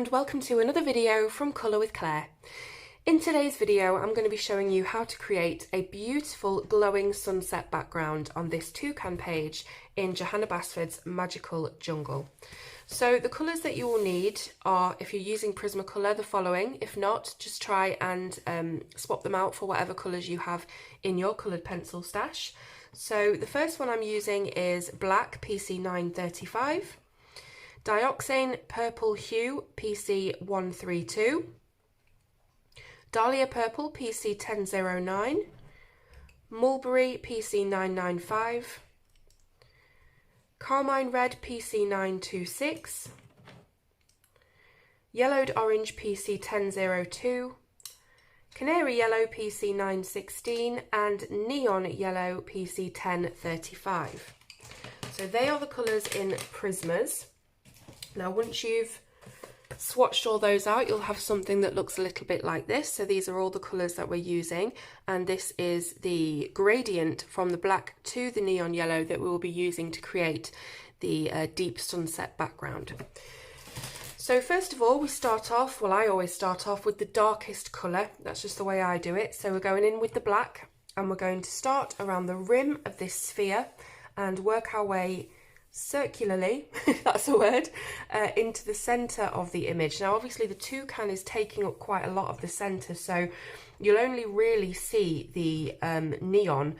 and welcome to another video from Colour with Claire. In today's video I'm going to be showing you how to create a beautiful glowing sunset background on this toucan page in Johanna Basford's Magical Jungle. So the colours that you will need are, if you're using Prismacolor, the following. If not, just try and swap them out for whatever colours you have in your coloured pencil stash. So the first one I'm using is Black PC935, Dioxazine Purple Hue PC132, Dahlia Purple PC1009, Mulberry PC995, Carmine Red PC926, Yellowed Orange PC1002, Canary Yellow PC916 and Neon Yellow PC1035. So they are the colours in Prismas. Now once you've swatched all those out, you'll have something that looks a little bit like this. So these are all the colours that we're using, and this is the gradient from the black to the neon yellow that we will be using to create the deep sunset background. So first of all, we start off, well I always start off with the darkest colour. That's just the way I do it. So we're going in with the black and we're going to start around the rim of this sphere and work our way circularly, if that's a word, into the centre of the image. Now obviously the toucan is taking up quite a lot of the centre, so you'll only really see the neon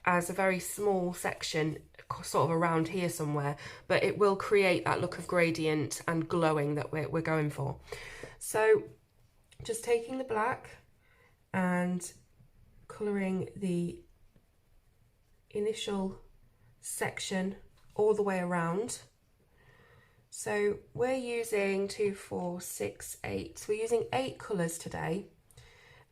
as a very small section sort of around here somewhere, but it will create that look of gradient and glowing that we're going for. So just taking the black and colouring the initial section all the way around. So we're using 2, 4, 6, 8. So we're using 8 colours today.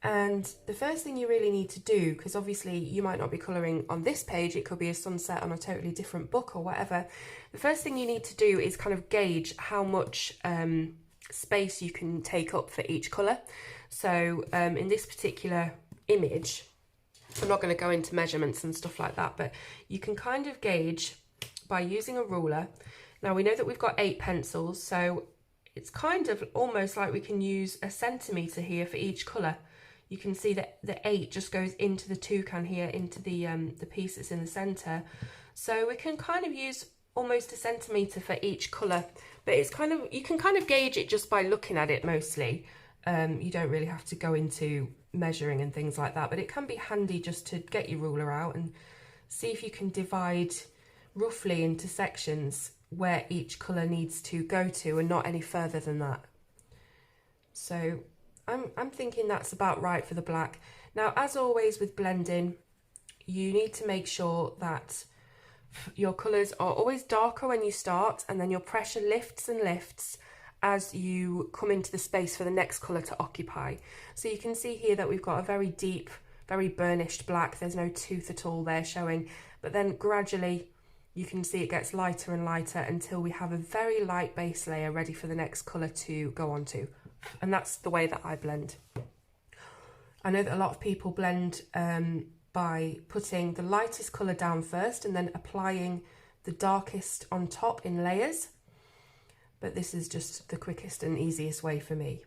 And the first thing you really need to do, because obviously you might not be colouring on this page, it could be a sunset on a totally different book or whatever. The first thing you need to do is kind of gauge how much space you can take up for each colour. So in this particular image, I'm not going to go into measurements and stuff like that, but you can kind of gauge by using a ruler. Now we know that we've got 8 pencils, so it's kind of almost like we can use a centimetre here for each colour. You can see that the 8 just goes into the toucan here, into the piece that's in the centre. So we can kind of use almost a centimetre for each colour, but it's kind of, you can kind of gauge it just by looking at it mostly. You don't really have to go into measuring and things like that, but it can be handy just to get your ruler out and see if you can divide roughly into sections where each colour needs to go to and not any further than that. So I'm thinking that's about right for the black. Now as always with blending, you need to make sure that your colours are always darker when you start, and then your pressure lifts and lifts as you come into the space for the next colour to occupy. So you can see here that we've got a very deep, very burnished black. There's no tooth at all there showing, but then gradually you can see it gets lighter and lighter until we have a very light base layer ready for the next colour to go on to. And that's the way that I blend. I know that a lot of people blend by putting the lightest colour down first and then applying the darkest on top in layers. But this is just the quickest and easiest way for me.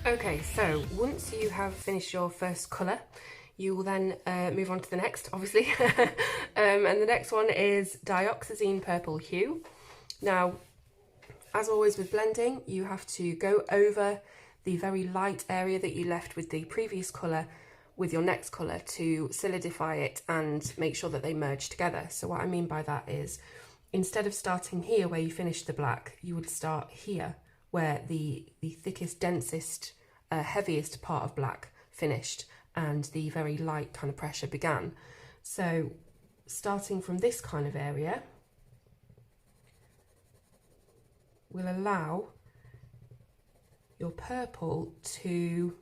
Okay, so once you have finished your first colour, you will then move on to the next, obviously. And the next one is Dioxazine Purple Hue. Now, as always with blending, you have to go over the very light area that you left with the previous colour with your next colour to solidify it and make sure that they merge together. So what I mean by that is, instead of starting here where you finished the black, you would start here where the thickest, densest, heaviest part of black finished and the very light kind of pressure began. So starting from this kind of area will allow your purple to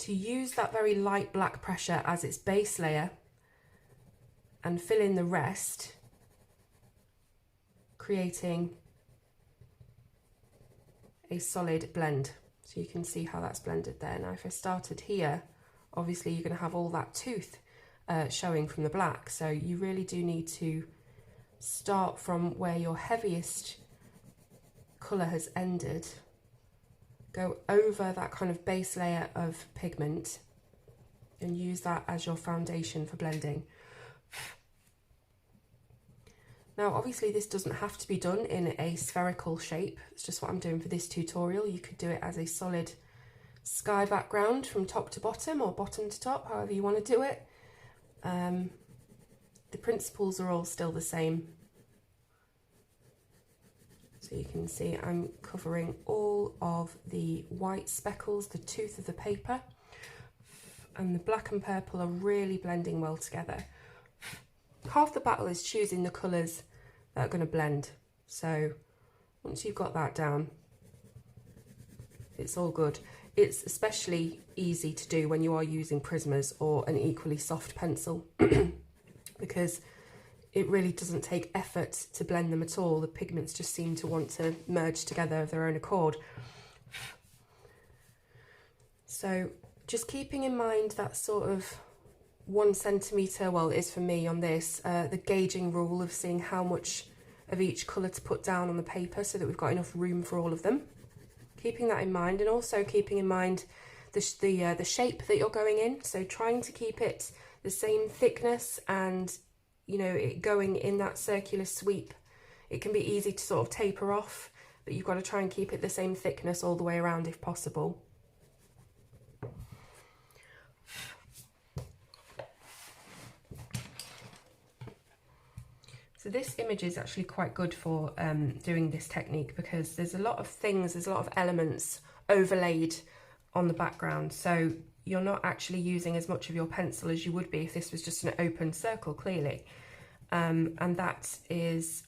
use that very light black pressure as its base layer and fill in the rest, creating a solid blend. So you can see how that's blended there. Now if I started here, obviously you're going to have all that tooth showing from the black, so you really do need to start from where your heaviest colour has ended, go over that kind of base layer of pigment and use that as your foundation for blending. Now obviously this doesn't have to be done in a spherical shape, it's just what I'm doing for this tutorial. You could do it as a solid sky background from top to bottom or bottom to top, however you want to do it. The principles are all still the same. So you can see I'm covering all of the white speckles, the tooth of the paper, and the black and purple are really blending well together. Half the battle is choosing the colours that are going to blend. So once you've got that down, it's all good. It's especially easy to do when you are using Prismas or an equally soft pencil because it really doesn't take effort to blend them at all. The pigments just seem to want to merge together of their own accord. So just keeping in mind that sort of 1 centimetre, well it is for me on this, the gauging rule of seeing how much of each colour to put down on the paper so that we've got enough room for all of them. Keeping that in mind, and also keeping in mind the shape that you're going in, so trying to keep it the same thickness and, you know, it going in that circular sweep. It can be easy to sort of taper off, but you've got to try and keep it the same thickness all the way around if possible. So this image is actually quite good for doing this technique because there's a lot of things, there's a lot of elements overlaid on the background. So you're not actually using as much of your pencil as you would be if this was just an open circle, clearly. And that is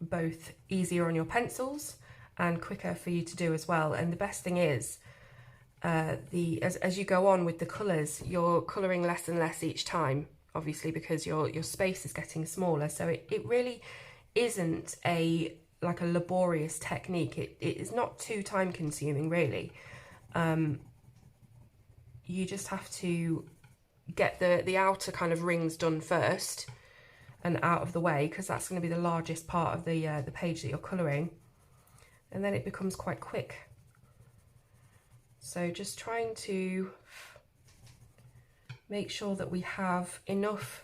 both easier on your pencils and quicker for you to do as well. And the best thing is, as you go on with the colours, you're colouring less and less each time, obviously because your space is getting smaller. So it really isn't like a laborious technique. It is not too time consuming really. You just have to get the outer kind of rings done first and out of the way, because that's going to be the largest part of the page that you're colouring, and then it becomes quite quick. So just trying to make sure that we have enough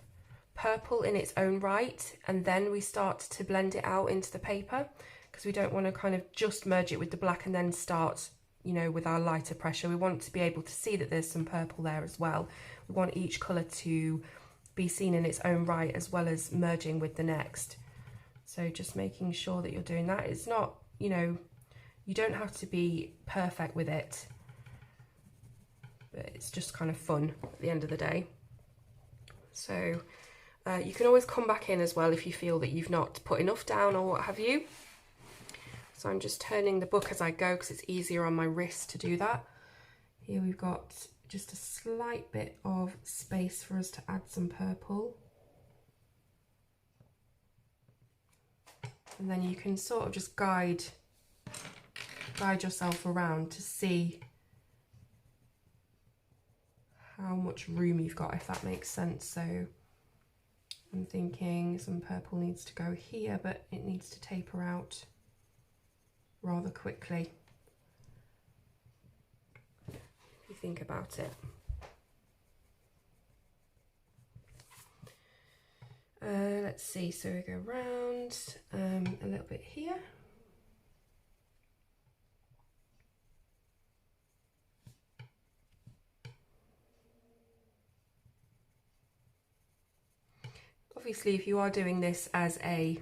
purple in its own right, and then we start to blend it out into the paper, because we don't want to kind of just merge it with the black and then start, you know, with our lighter pressure. We want to be able to see that there's some purple there as well. We want each colour to be seen in its own right as well as merging with the next. So just making sure that you're doing that. It's not, you know, you don't have to be perfect with it, but it's just kind of fun at the end of the day. So you can always come back in as well if you feel that you've not put enough down or what have you. So I'm just turning the book as I go because it's easier on my wrist to do that. Here we've got just a slight bit of space for us to add some purple. And then you can sort of just guide yourself around to see how much room you've got, if that makes sense. So I'm thinking some purple needs to go here, but it needs to taper out rather quickly. think about it. Let's see, so we go round a little bit here. Obviously, if you are doing this as a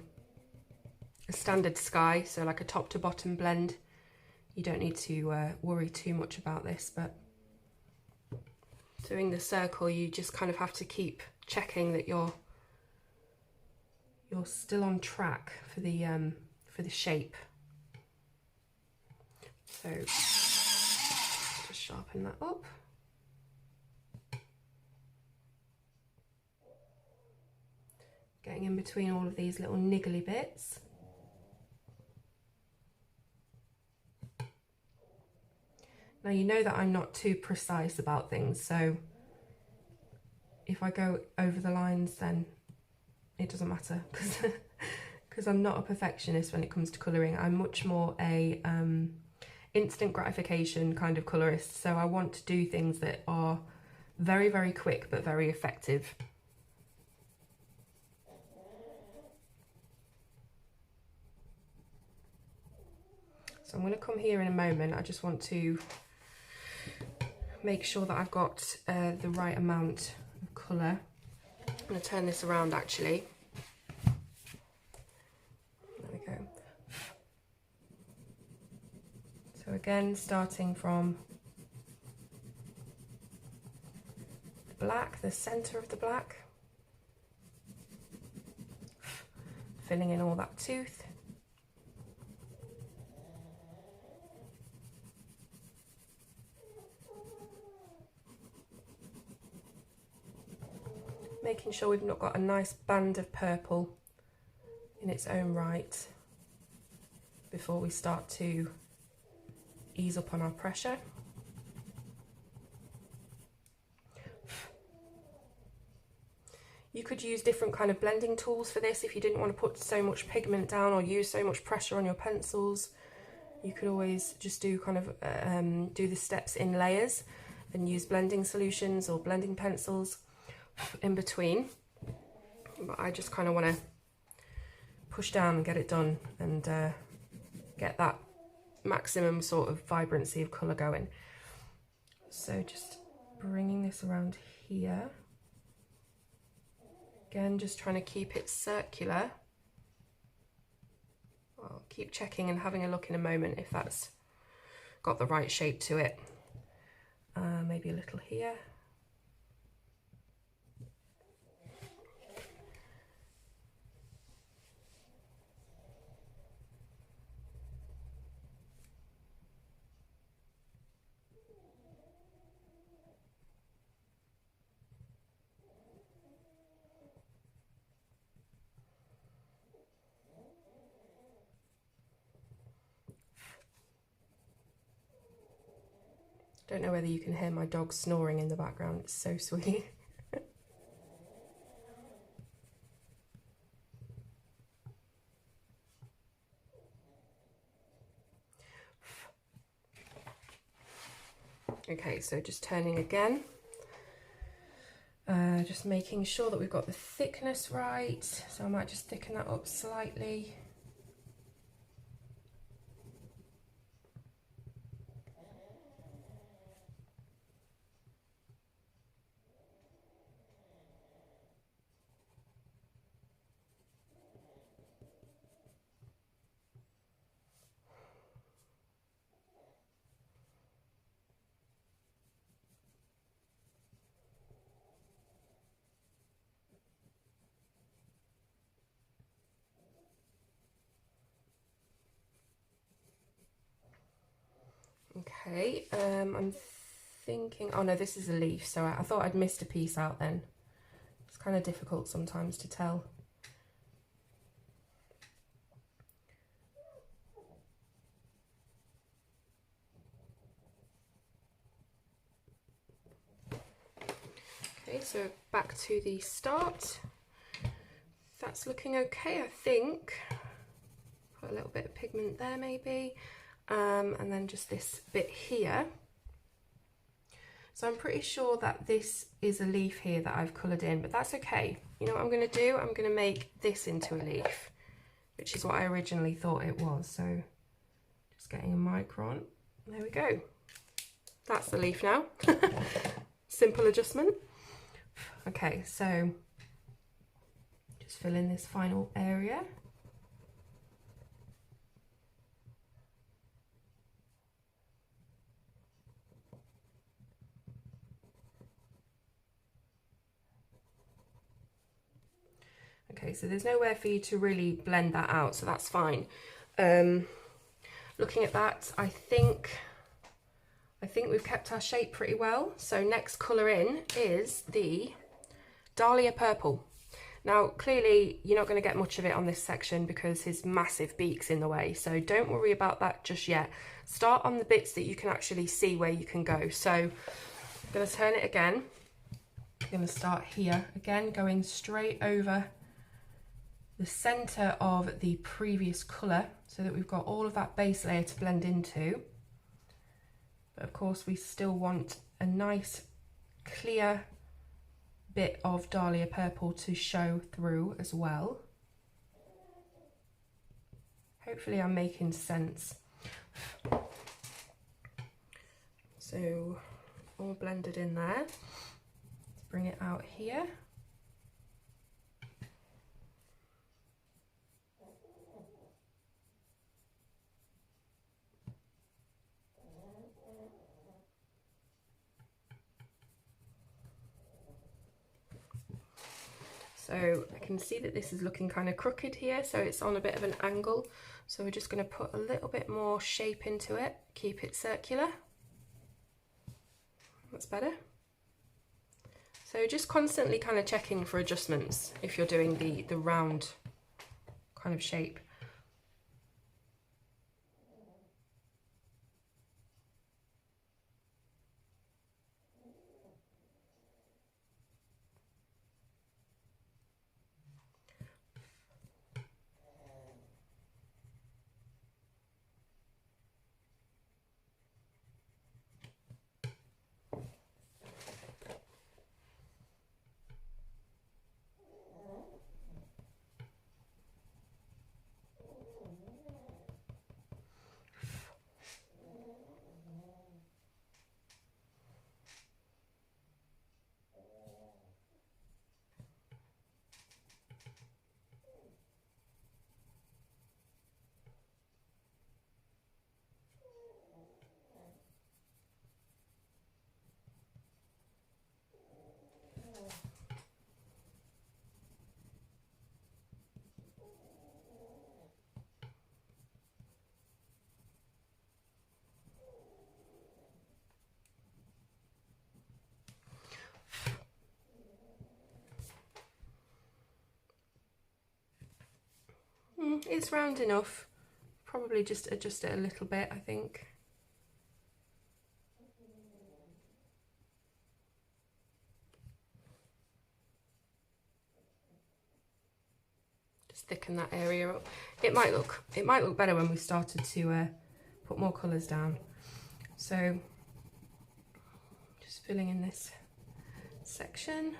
standard sky, so like a top to bottom blend, you don't need to worry too much about this, but doing the circle, you just kind of have to keep checking that you're still on track for the shape. So just sharpen that up. Getting in between all of these little niggly bits. Now you know that I'm not too precise about things, so if I go over the lines then it doesn't matter, because I'm not a perfectionist when it comes to colouring. I'm much more a instant gratification kind of colourist, so I want to do things that are very, very quick but very effective. So I'm going to come here in a moment. I just want to make sure that I've got the right amount of colour. I'm going to turn this around actually. There we go. So again, starting from the black, the centre of the black, filling in all that tooth. Making sure we've not got a nice band of purple in its own right before we start to ease up on our pressure. You could use different kind of blending tools for this if you didn't want to put so much pigment down or use so much pressure on your pencils. You could always just do kind of do the steps in layers and use blending solutions or blending pencils in between, but I just kind of want to push down and get it done and get that maximum sort of vibrancy of colour going. So just bringing this around here, again just trying to keep it circular. I'll keep checking and having a look in a moment if that's got the right shape to it. Maybe a little here. Don't know whether you can hear my dog snoring in the background, it's so sweet. Okay, so just turning again. Just making sure that we've got the thickness right, so I might just thicken that up slightly. Okay, I'm thinking, oh no, this is a leaf, so I thought I'd missed a piece out then. It's kind of difficult sometimes to tell. Okay, so back to the start. That's looking okay, I think. Put a little bit of pigment there maybe. And then just this bit here. So I'm pretty sure that this is a leaf here that I've coloured in, but that's okay. You know what I'm going to do? I'm going to make this into a leaf, which is what I originally thought it was. So just getting a micron. There we go. That's the leaf now. Simple adjustment. Okay, so just fill in this final area. Okay, so there's nowhere for you to really blend that out, so that's fine. Looking at that, I think we've kept our shape pretty well. So next colour in is the Dahlia Purple. Now, clearly you're not going to get much of it on this section because his massive beak's in the way, so don't worry about that just yet. Start on the bits that you can actually see where you can go. So I'm going to turn it again. I'm going to start here again, going straight over the centre of the previous colour so that we've got all of that base layer to blend into. But of course we still want a nice clear bit of Dahlia Purple to show through as well. Hopefully I'm making sense. So all blended in there. Let's bring it out here. So I can see that this is looking kind of crooked here, so it's on a bit of an angle. So we're just going to put a little bit more shape into it, keep it circular. That's better. So just constantly kind of checking for adjustments if you're doing the round kind of shape. It's round enough. Probably just adjust it a little bit, I think. Just thicken that area up. It might look better when we started to put more colours down. So just filling in this section.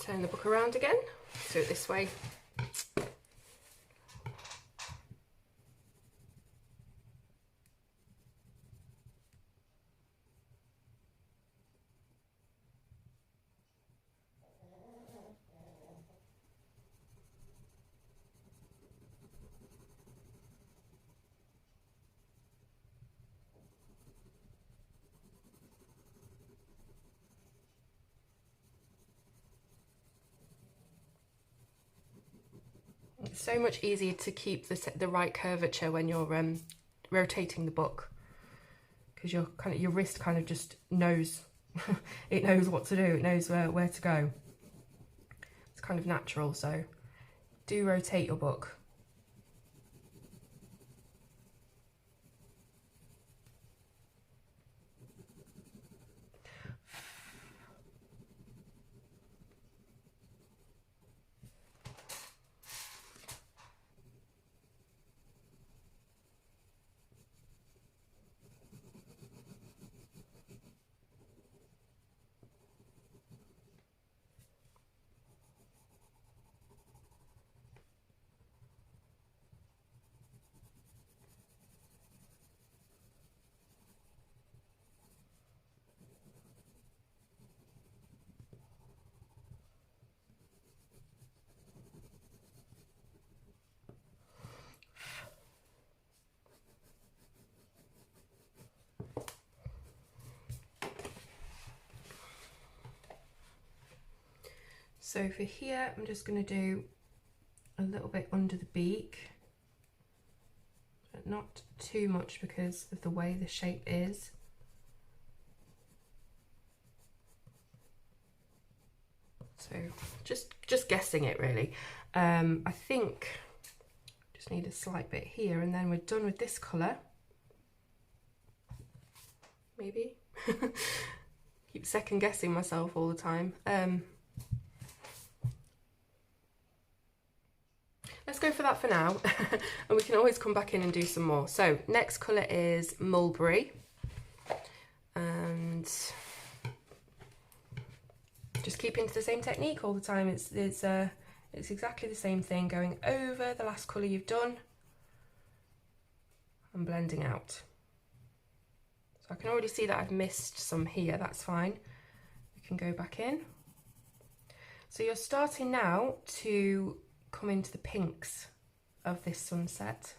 Turn the book around again, do it this way. It's so much easier to keep the right curvature when you're rotating the book, because your wrist kind of just knows it knows what to do, it knows where to go. It's kind of natural, so do rotate your book. So for here, I'm just going to do a little bit under the beak, but not too much because of the way the shape is. So just guessing it really. I think just need a slight bit here, and then we're done with this colour. Maybe. Keep second guessing myself all the time. Let's go for that for now, and we can always come back in and do some more. So next colour is Mulberry, and just keeping to the same technique all the time. It's exactly the same thing, going over the last colour you've done and blending out. So I can already see that I've missed some here, that's fine. We can go back in. So you're starting now to come into the pinks of this sunset.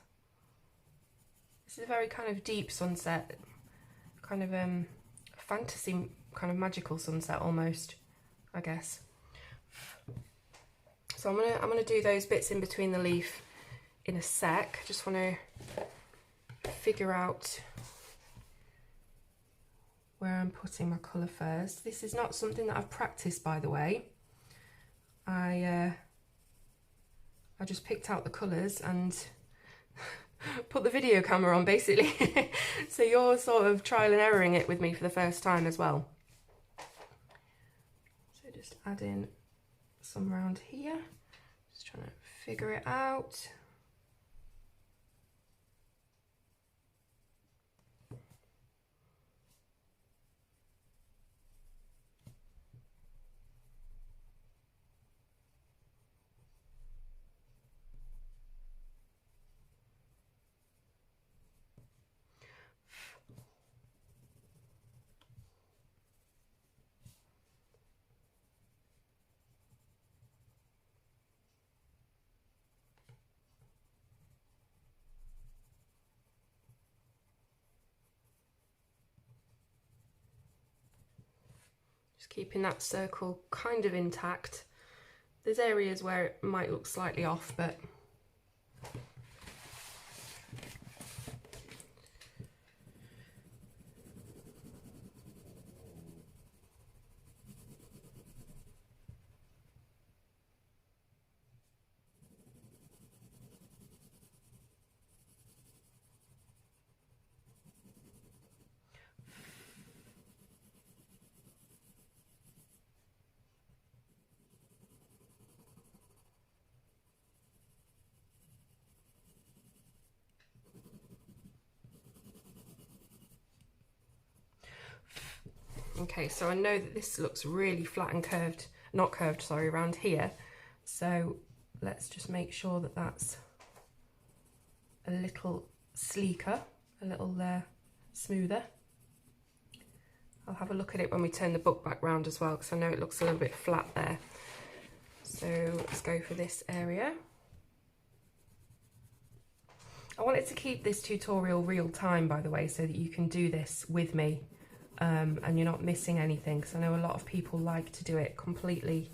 This is a very kind of deep sunset, kind of fantasy, kind of magical sunset almost, I guess. So I'm gonna do those bits in between the leaf in a sec. Just want to figure out where I'm putting my colour first. This is not something that I've practiced, by the way. I just picked out the colours and put the video camera on, basically. So you're sort of trial and erroring it with me for the first time as well. So just add in some around here. Just trying to figure it out. Just keeping that circle kind of intact. There's areas where it might look slightly off, but okay, so I know that this looks really flat and curved, not curved, sorry, around here. So let's just make sure that that's a little sleeker, a little smoother. I'll have a look at it when we turn the book back round as well, because I know it looks a little bit flat there. So let's go for this area. I wanted to keep this tutorial real time, by the way, so that you can do this with me. And you're not missing anything, because I know a lot of people like to do it completely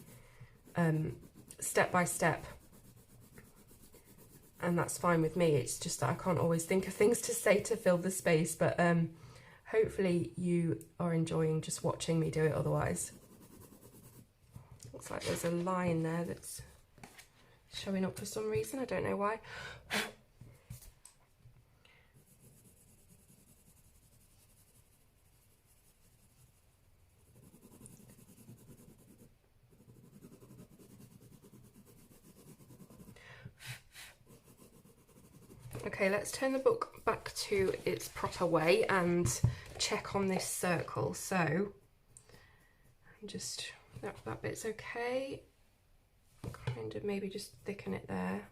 step by step. and that's fine with me. It's just that I can't always think of things to say to fill the space, but hopefully you are enjoying just watching me do it otherwise. Looks like there's a line there that's showing up for some reason, I don't know why. Okay, let's turn the book back to its proper way and check on this circle. So, just, that bit's okay. Kind of maybe just thicken it there.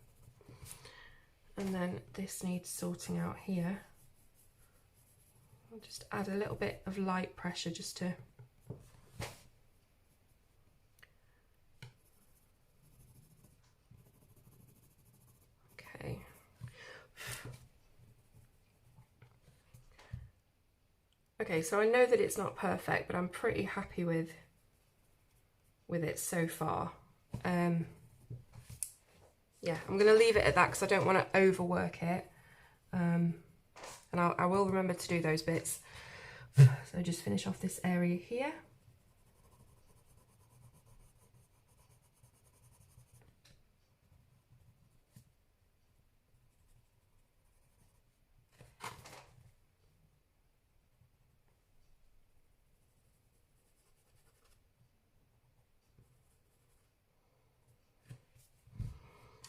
And then this needs sorting out here. I'll just add a little bit of light pressure just to Okay, so I know that it's not perfect, but I'm pretty happy with it so far. Yeah, I'm going to leave it at that because I don't want to overwork it. And I will remember to do those bits. So just finish off this area here.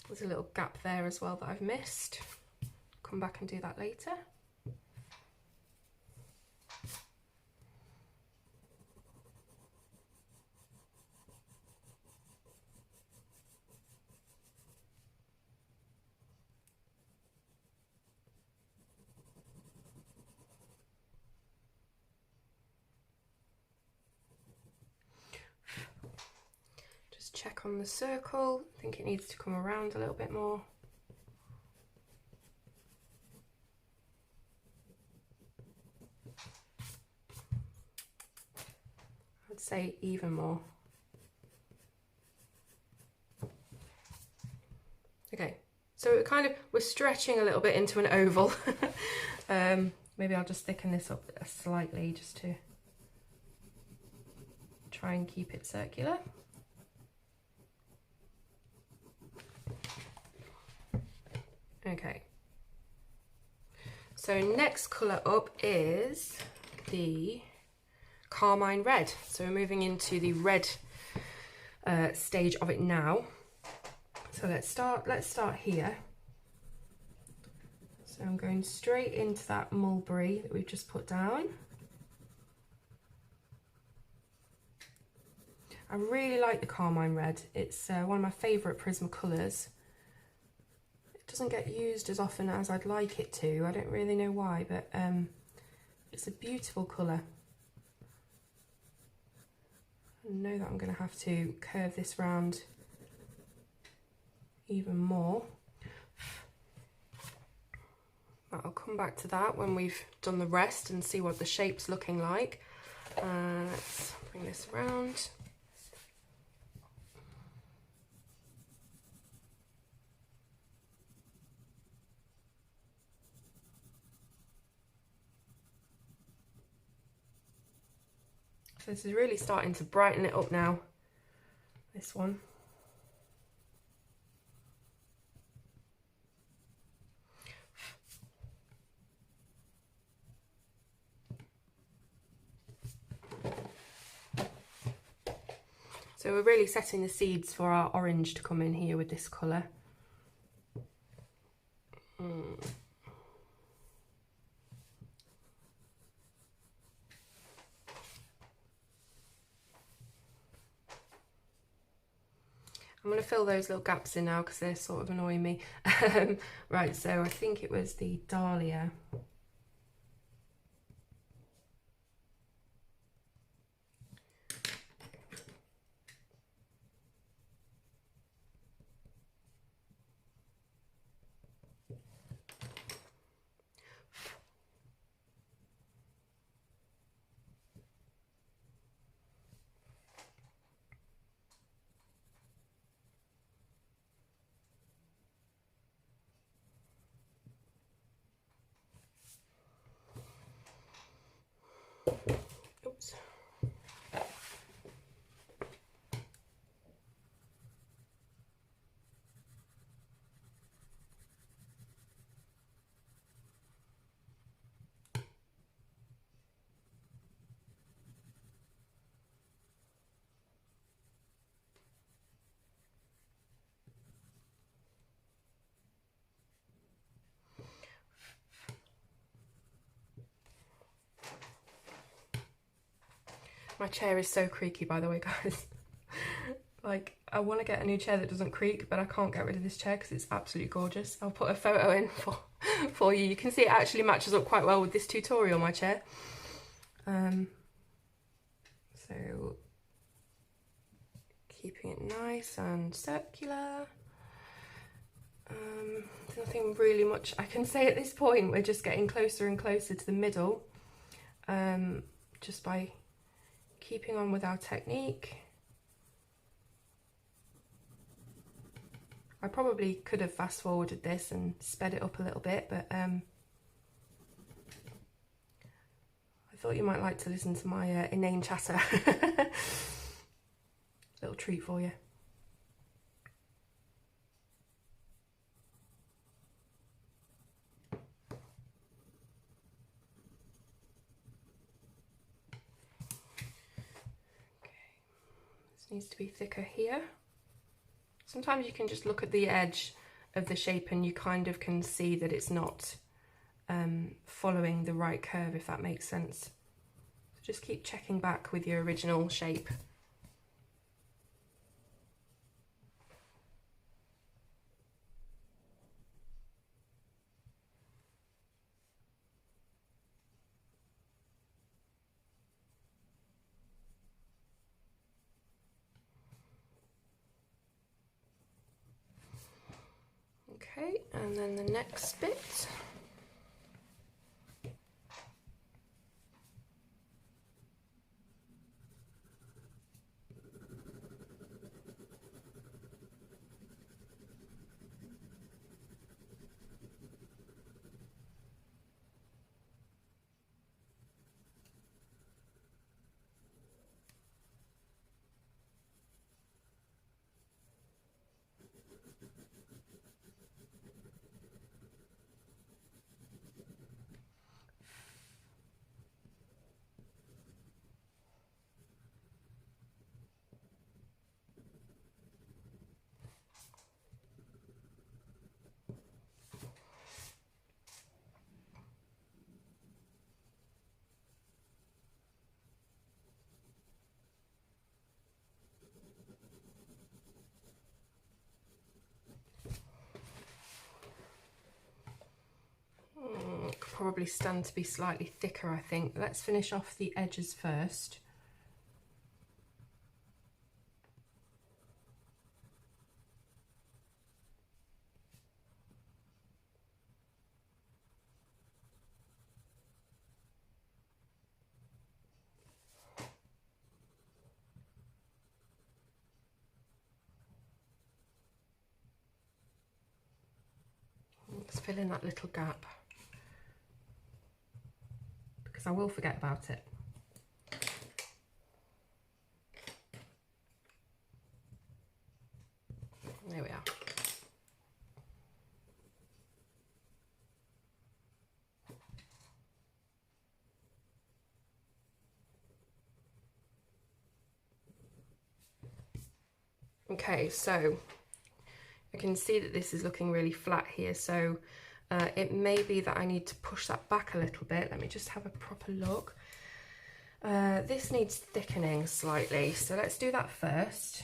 There's a little gap there as well that I've missed. Come back and do that later. Check on the circle. I think it needs to come around a little bit more. I'd say even more. Okay, so we're stretching a little bit into an oval. Maybe I'll just thicken this up slightly just to try and keep it circular. Okay, so next colour up is the Carmine Red. So we're moving into the red stage of it now. So let's start here. So I'm going straight into that mulberry that we've just put down. I really like the Carmine Red. It's one of my favourite Prisma colours. Doesn't get used as often as I'd like it to. I don't really know why, but it's a beautiful colour. I know that I'm going to have to curve this round even more. I'll come back to that when we've done the rest and see what the shape's looking like. Let's bring this around. So this is really starting to brighten it up now, this one. So we're really setting the seeds for our orange to come in here with this colour. I'm going to fill those little gaps in now because they're sort of annoying me. Right, so I think it was the Dahlia. My chair is so creaky, by the way, guys. Like, I want to get a new chair that doesn't creak, but I can't get rid of this chair because it's absolutely gorgeous. I'll put a photo in for you. You can see it actually matches up quite well with this tutorial, my chair. So, keeping it nice and circular. There's nothing really much I can say at this point. We're just getting closer and closer to the middle, just by keeping on with our technique. I probably could have fast forwarded this and sped it up a little bit, but I thought you might like to listen to my inane chatter. Little treat for you. This needs to be thicker here. Sometimes you can just look at the edge of the shape and you kind of can see that it's not following the right curve, if that makes sense. So just keep checking back with your original shape. Okay, and then the next bit. Probably stand to be slightly thicker, I think. Let's finish off the edges first. Let's fill in that little gap, I will forget about it. There we are. Okay, so I can see that this is looking really flat here, so it may be that I need to push that back a little bit. Let me just have a proper look. This needs thickening slightly, so let's do that first.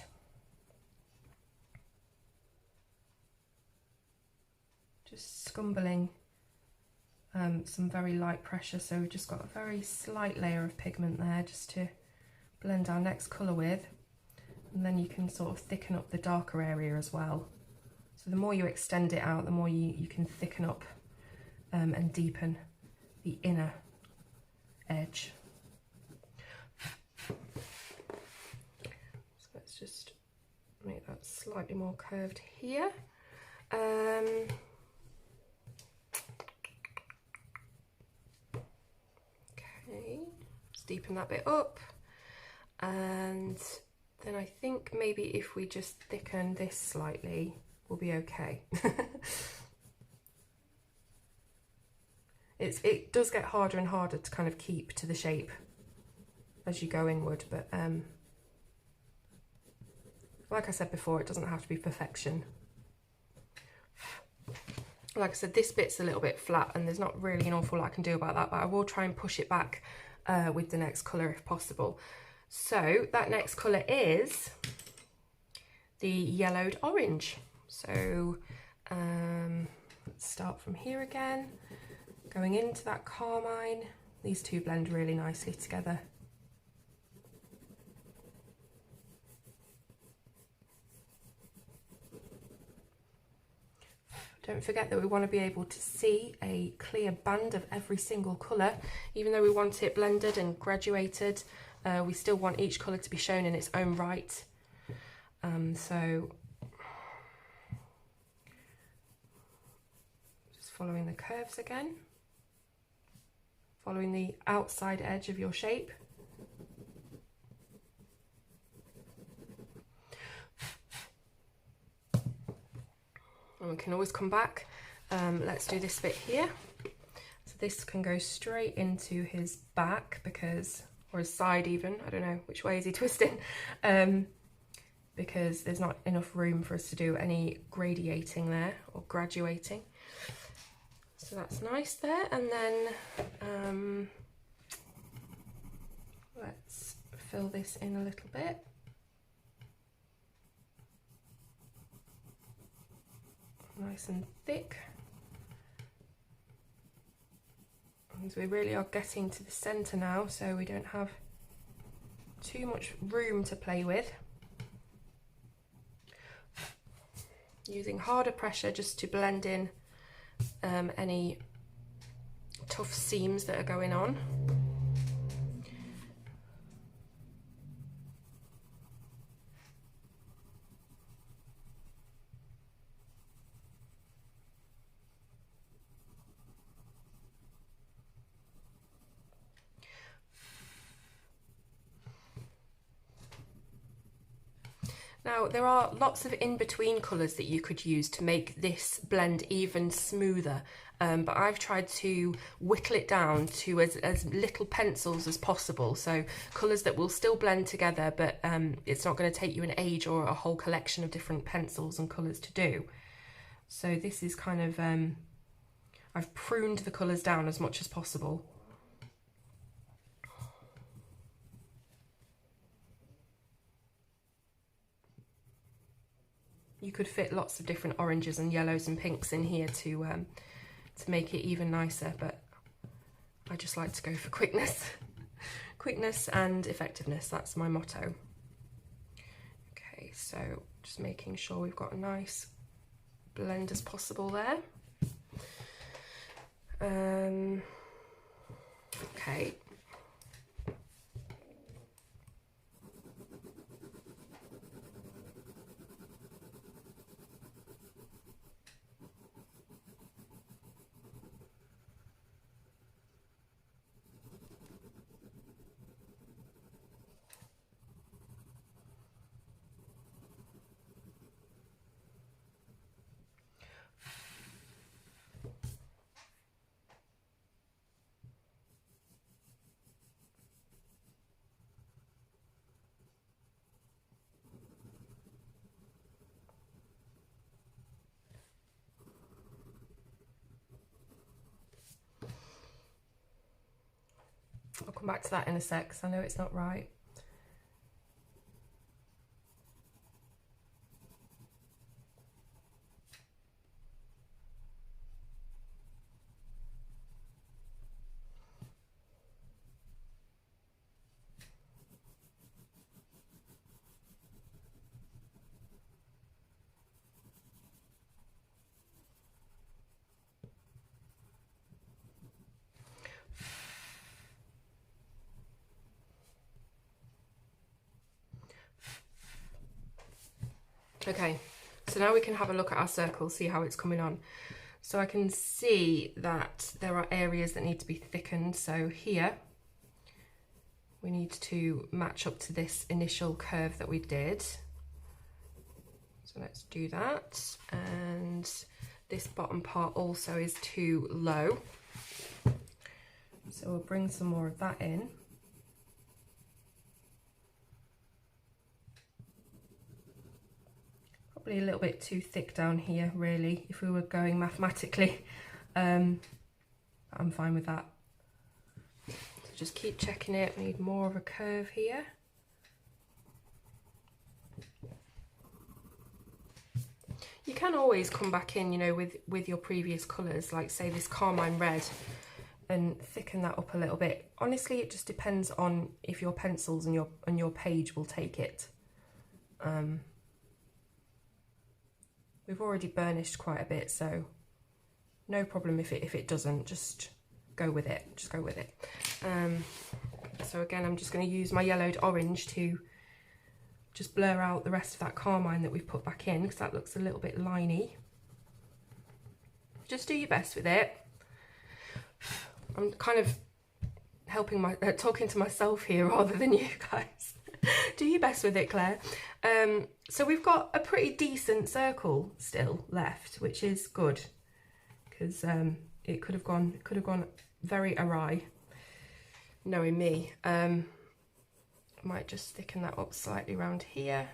Just scumbling some very light pressure, so we've just got a very slight layer of pigment there just to blend our next colour with, and then you can sort of thicken up the darker area as well. So the more you extend it out, the more you can thicken up and deepen the inner edge. So let's just make that slightly more curved here. Okay, let's deepen that bit up, and then I think maybe if we just thicken this slightly, we'll be okay. It does get harder and harder to kind of keep to the shape as you go inward, but like I said before, it doesn't have to be perfection. Like I said, this bit's a little bit flat and there's not really an awful lot I can do about that, but I will try and push it back with the next colour if possible. So that next colour is the yellowed orange. So let's start from here again, going into that carmine. These two blend really nicely together. Don't forget that we want to be able to see a clear band of every single colour. Even though we want it blended and graduated, we still want each colour to be shown in its own right. So just following the curves again, following the outside edge of your shape. And we can always come back. Let's do this bit here. So this can go straight into his back because, or his side even, I don't know which way is he twisting, because there's not enough room for us to do any gradiating there or graduating. So that's nice there. And then let's fill this in a little bit. Nice and thick. And we really are getting to the centre now, so we don't have too much room to play with. Using harder pressure just to blend in any tough seams that are going on. Now, there are lots of in-between colours that you could use to make this blend even smoother, but I've tried to whittle it down to as little pencils as possible, so colours that will still blend together, but it's not going to take you an age or a whole collection of different pencils and colours to do. So this is kind of, I've pruned the colours down as much as possible. You could fit lots of different oranges and yellows and pinks in here to make it even nicer, but I just like to go for quickness. Quickness and effectiveness, that's my motto. Okay, so just making sure we've got a nice blend as possible there. Okay. I'll come back to that in a sec, because I know it's not right. Okay, so now we can have a look at our circle, see how it's coming on. So I can see that there are areas that need to be thickened. So here, we need to match up to this initial curve that we did. So let's do that. And this bottom part also is too low. So we'll bring some more of that in. Probably a little bit too thick down here, really, if we were going mathematically. I'm fine with that. So just keep checking it. We need more of a curve here. You can always come back in, you know, with your previous colours, like say this Carmine Red, and thicken that up a little bit. Honestly, it just depends on if your pencils and your page will take it. We've already burnished quite a bit, so no problem if it doesn't. Just go with it. Just go with it. So again, I'm just going to use my yellowed orange to just blur out the rest of that carmine that we've put back in, because that looks a little bit liney. Just do your best with it. I'm kind of talking to myself here rather than you guys. Do your best with it, Claire. So we've got a pretty decent circle still left, which is good, because it could have gone very awry, knowing me. Might just thicken that up slightly around here.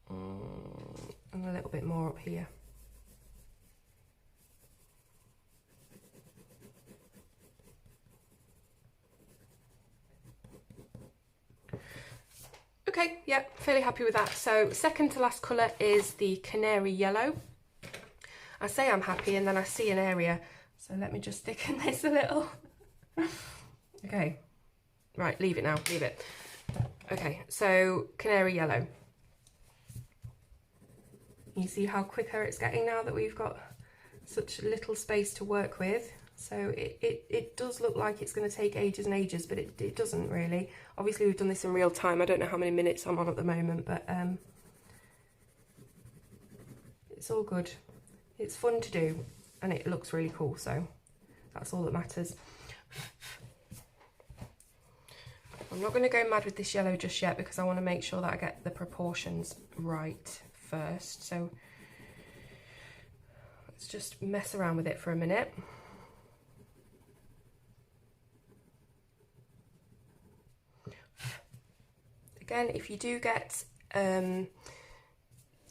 And a little bit more up here. Okay, yeah, fairly happy with that. So second to last colour is the Canary Yellow. I say I'm happy and then I see an area, so let me just thicken this a little. Okay, right, leave it now, leave it. Okay, so Canary Yellow. You see how quicker it's getting now that we've got such little space to work with. So it does look like it's going to take ages and ages, but it doesn't really. Obviously we've done this in real time. I don't know how many minutes I'm on at the moment, but it's all good. It's fun to do and it looks really cool, so that's all that matters. I'm not going to go mad with this yellow just yet because I want to make sure that I get the proportions right first. So let's just mess around with it for a minute. Again, if you do get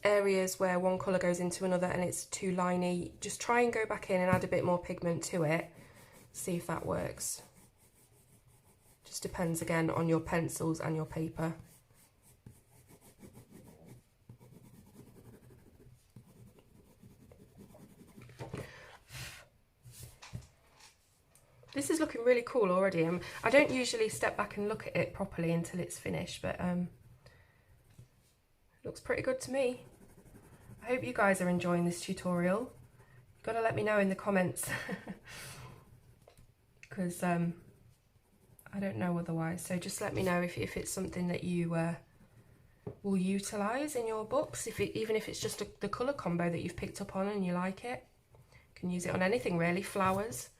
areas where one colour goes into another and it's too liney, just try and go back in and add a bit more pigment to it, see if that works. Just depends again on your pencils and your paper. This is looking really cool already. I don't usually step back and look at it properly until it's finished, but it looks pretty good to me. I hope you guys are enjoying this tutorial. You've got to let me know in the comments because I don't know otherwise. So just let me know if it's something that you will utilise in your books, even if it's just the colour combo that you've picked up on and you like it. You can use it on anything really, flowers,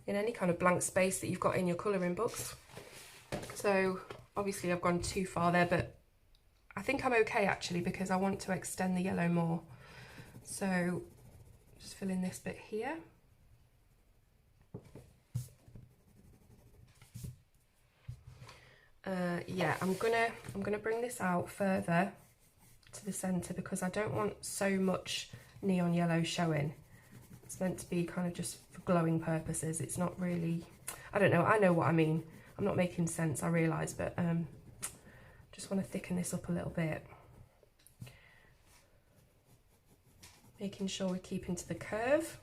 in any kind of blank space that you've got in your colouring books. So obviously I've gone too far there, but I think I'm okay actually because I want to extend the yellow more. So just fill in this bit here. Yeah, I'm gonna bring this out further to the centre because I don't want so much neon yellow showing. It's meant to be kind of just for glowing purposes. It's not really, I don't know, I know what I mean. I'm not making sense, I realise, but just want to thicken this up a little bit. Making sure we're keeping to the curve.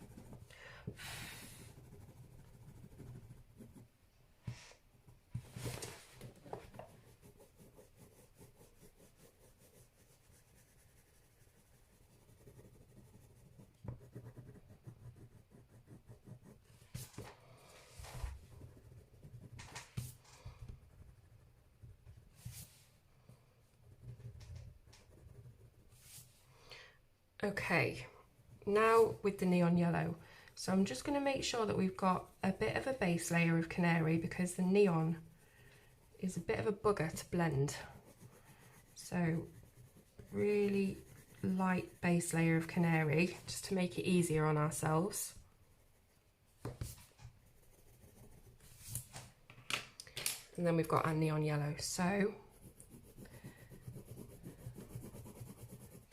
Okay, now with the neon yellow. So I'm just going to make sure that we've got a bit of a base layer of Canary because the neon is a bit of a bugger to blend. So really light base layer of Canary just to make it easier on ourselves. And then we've got our neon yellow. So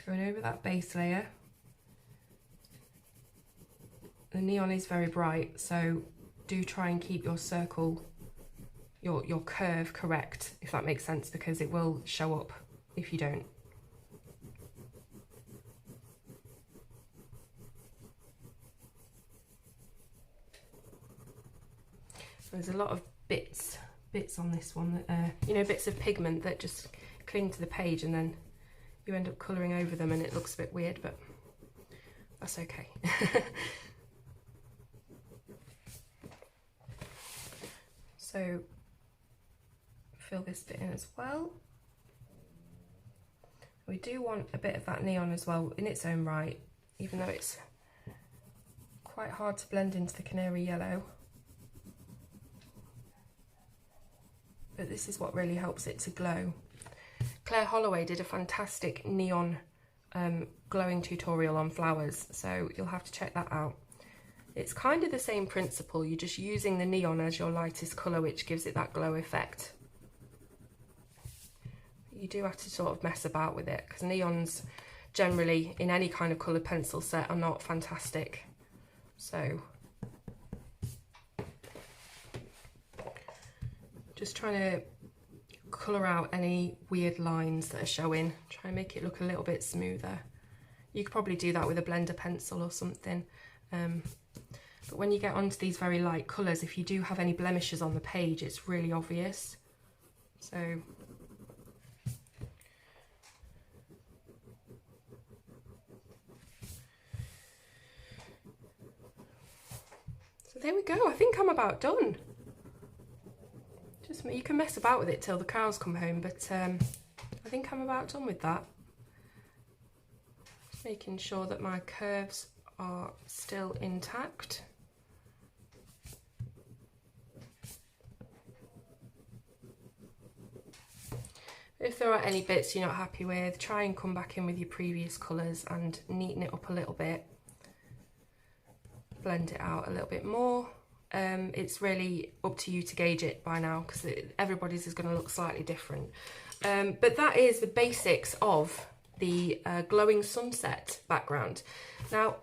going over that base layer. The neon is very bright, so do try and keep your circle your curve correct, if that makes sense, because it will show up if you don't. There's a lot of bits on this one that you know, bits of pigment that just cling to the page, and then you end up colouring over them and it looks a bit weird, but that's okay. So fill this bit in as well. We do want a bit of that neon as well in its own right, even though it's quite hard to blend into the Canary Yellow. But this is what really helps it to glow. Claire Holloway did a fantastic neon glowing tutorial on flowers, so you'll have to check that out. It's kind of the same principle, you're just using the neon as your lightest colour, which gives it that glow effect. You do have to sort of mess about with it, because neons generally in any kind of coloured pencil set are not fantastic. So just trying to colour out any weird lines that are showing, try and make it look a little bit smoother. You could probably do that with a blender pencil or something, but when you get onto these very light colours, if you do have any blemishes on the page, it's really obvious. So there we go, I think I'm about done. Just, you can mess about with it till the cows come home, but I think I'm about done with that. Just making sure that my curves are still intact. If there are any bits you're not happy with, try and come back in with your previous colours and neaten it up a little bit. Blend it out a little bit more. It's really up to you to gauge it by now, because everybody's is going to look slightly different. But that is the basics of the glowing sunset background. Now,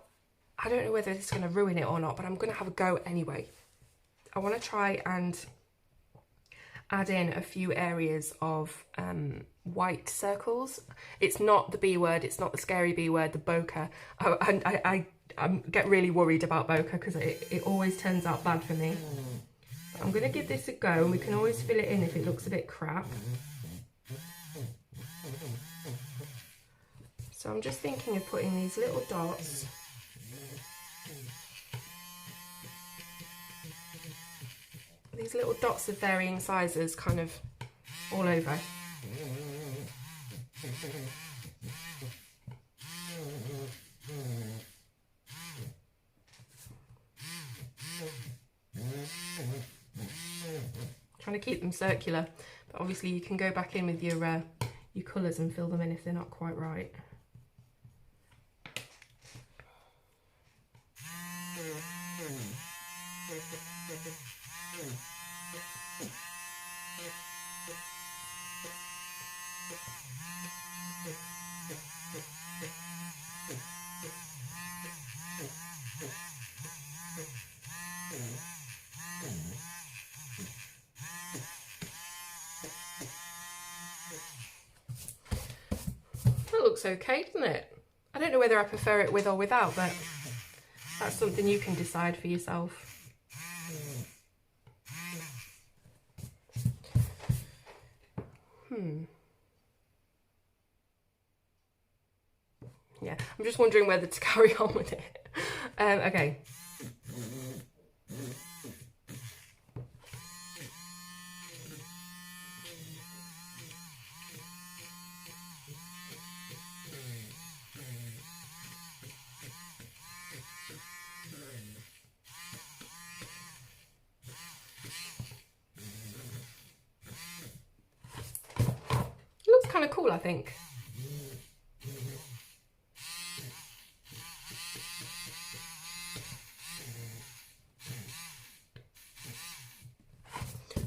I don't know whether this is going to ruin it or not, but I'm going to have a go anyway. I want to try and add in a few areas of white circles. It's not the B word, it's not the scary B word, the bokeh. I get really worried about bokeh because it always turns out bad for me. But I'm going to give this a go, and we can always fill it in if it looks a bit crap. So I'm just thinking of putting these little dots of varying sizes kind of all over. Trying to keep them circular, but obviously you can go back in with your colours and fill them in if they're not quite right. That looks okay, doesn't it? I don't know whether I prefer it with or without, but that's something you can decide for yourself. Yeah, I'm just wondering whether to carry on with it. Okay. Looks kind of cool, I think.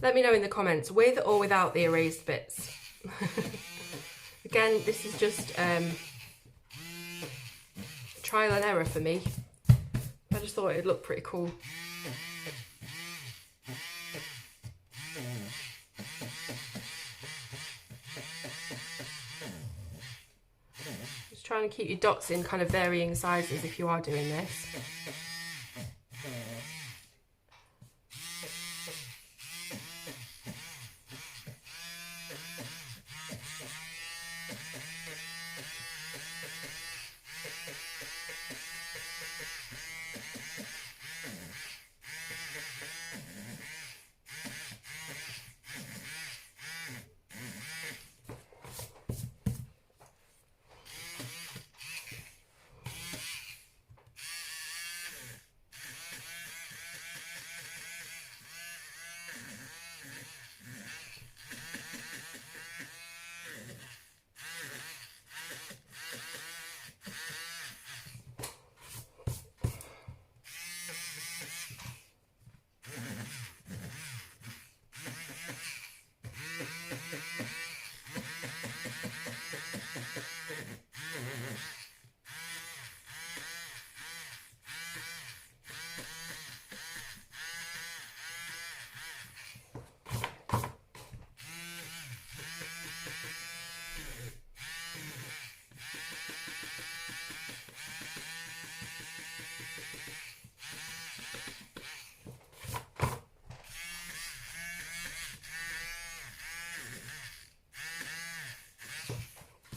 Let me know in the comments, with or without the erased bits. Again, this is just trial and error for me. I just thought it'd look pretty cool. trying to keep your dots in kind of varying sizes if you are doing this.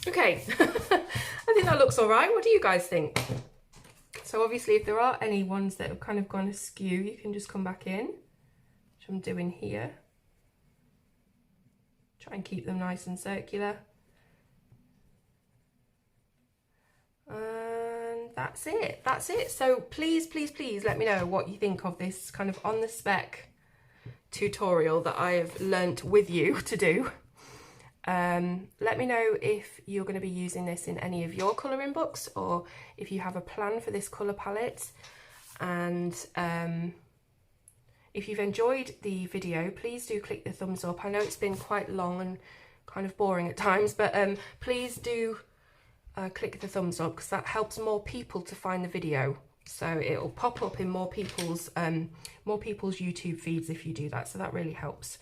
Okay, I think that looks all right. What do you guys think? So obviously if there are any ones that have kind of gone askew, you can just come back in, which I'm doing here. Try and keep them nice and circular. And that's it, that's it. So please, please, please let me know what you think of this kind of on the spec tutorial that I have learnt with you to do. Let me know if you're going to be using this in any of your colouring books, or if you have a plan for this colour palette. And if you've enjoyed the video, please do click the thumbs up. I know it's been quite long and kind of boring at times, but please do click the thumbs up, because that helps more people to find the video. So it'll pop up in more people's YouTube feeds if you do that, so that really helps.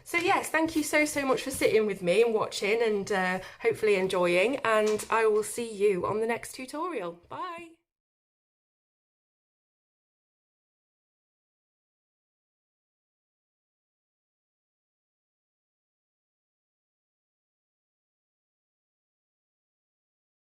So yes, thank you so much for sitting with me and watching, and hopefully enjoying, and I will see you on the next tutorial. Bye!